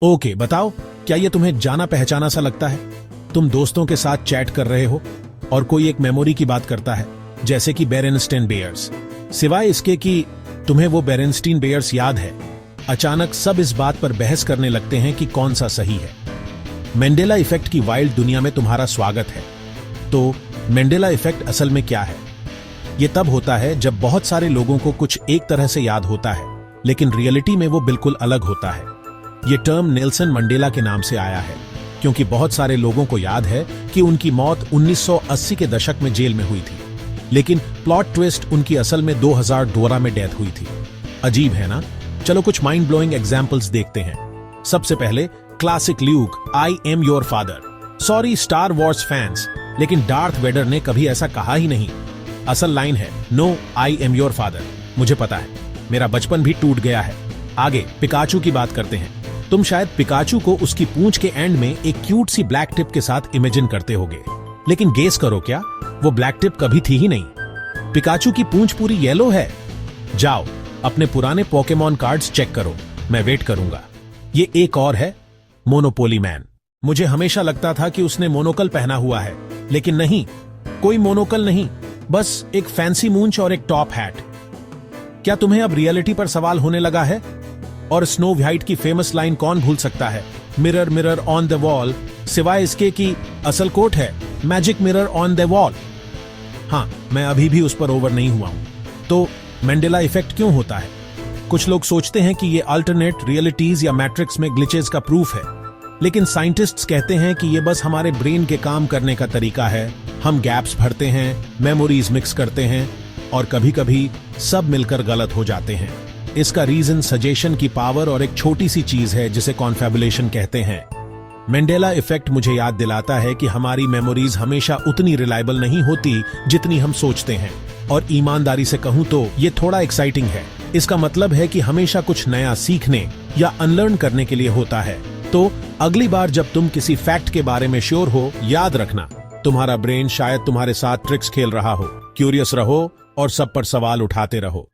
Okay, बताओ, क्या ये तुम्हें जाना पहचाना सा लगता है? तुम दोस्तों के साथ चैट कर रहे हो और कोई एक मेमोरी की बात करता है, जैसे कि बेरेनस्टीन बेयर्स। सिवाय इसके कि तुम्हें वो बेरेनस्टीन बेयर्स याद है, अचानक सब इस बात पर बहस करने लगते हैं कि कौन सा सही है। मैंडेला इफेक्ट की वाइल्ड दुनिया में तुम्हारा स्वागत है। तो मैंडेला इफेक्ट असल में क्या है? ये तब होता है जब बहुत सारे लोगों को कुछ एक तरह से याद होता है, लेकिन रियलिटी में वो बिल्कुल अलग होता है। ये टर्म नेल्सन मंडेला के नाम से आया है, क्योंकि बहुत सारे लोगों को याद है कि उनकी मौत 1980 के दशक में जेल में हुई थी, लेकिन प्लॉट ट्विस्ट उनकी असल में 2012 में डेथ हुई थी। अजीब है ना? चलो कुछ माइंड ब्लोइंग एग्जाम्पल्स देखते हैं। सबसे पहले classic Luke, I am your father. Sorry Star Wars fans, लेकिन डार्थ वेडर ने कभी ऐसा कहा ही नहीं। असल लाइन है, no I am your father. मुझे पता है, मेरा बचपन भी टूट गया है। आगे पिकाचू की बात करते हैं। तुम शायद पिकाचू को उसकी पूंछ के एंड में एक क्यूट सी ब्लैक टिप के साथ इमेजिन करते होगे, लेकिन गेस करो क्या, वो ब्लैक टिप कभी थी ही नहीं। पिकाचू की पूंछ पूरी येलो है। जाओ अपने पुराने पोकेमॉन कार्ड्स चेक करो, मैं वेट करूंगा। ये एक और है, मोनोपोली मैन। मुझे हमेशा लगता था कि उसने मोनोकल पहना हुआ है, लेकिन नहीं, कोई मोनोकल नहीं, बस एक फैंसी मूंछ और एक टॉप हैट। क्या तुम्हें अब रियलिटी पर सवाल होने लगा है? और स्नो व्हाइट की फेमस लाइन कौन भूल सकता है, mirror mirror on the wall, सिवाय इसके कि असल कोट है magic mirror on the wall. हाँ, मैं अभी भी उस पर ओवर नहीं हुआ हूं। तो मैंडेला इफेक्ट क्यों होता है? कुछ लोग सोचते हैं कि ये अल्टरनेट रियलिटीज या मैट्रिक्स में ग्लिचेस का प्रूफ है, लेकिन साइंटिस्ट्स कहते हैं कि ये बस हमारे ब्रेन के काम करने का तरीका है। हम गैप्स भरते हैं, मेमोरीज मिक्स करते हैं, और कभी कभी सब मिलकर गलत हो जाते हैं। इसका रीजन सजेशन की पावर और एक छोटी सी चीज है जिसे कॉन्फेबुलेशन कहते हैं। मैंडेला इफेक्ट मुझे याद दिलाता है कि हमारी मेमोरीज हमेशा उतनी रिलायबल नहीं होती जितनी हम सोचते हैं, और ईमानदारी से कहूं तो ये थोड़ा एक्साइटिंग है। इसका मतलब है कि हमेशा कुछ नया सीखने या अनलर्न करने के लिए होता है। तो अगली बार जब तुम किसी फैक्ट के बारे में श्योर हो, याद रखना, तुम्हारा ब्रेन शायद तुम्हारे साथ ट्रिक्स खेल रहा हो। क्यूरियस रहो और सब पर सवाल उठाते रहो।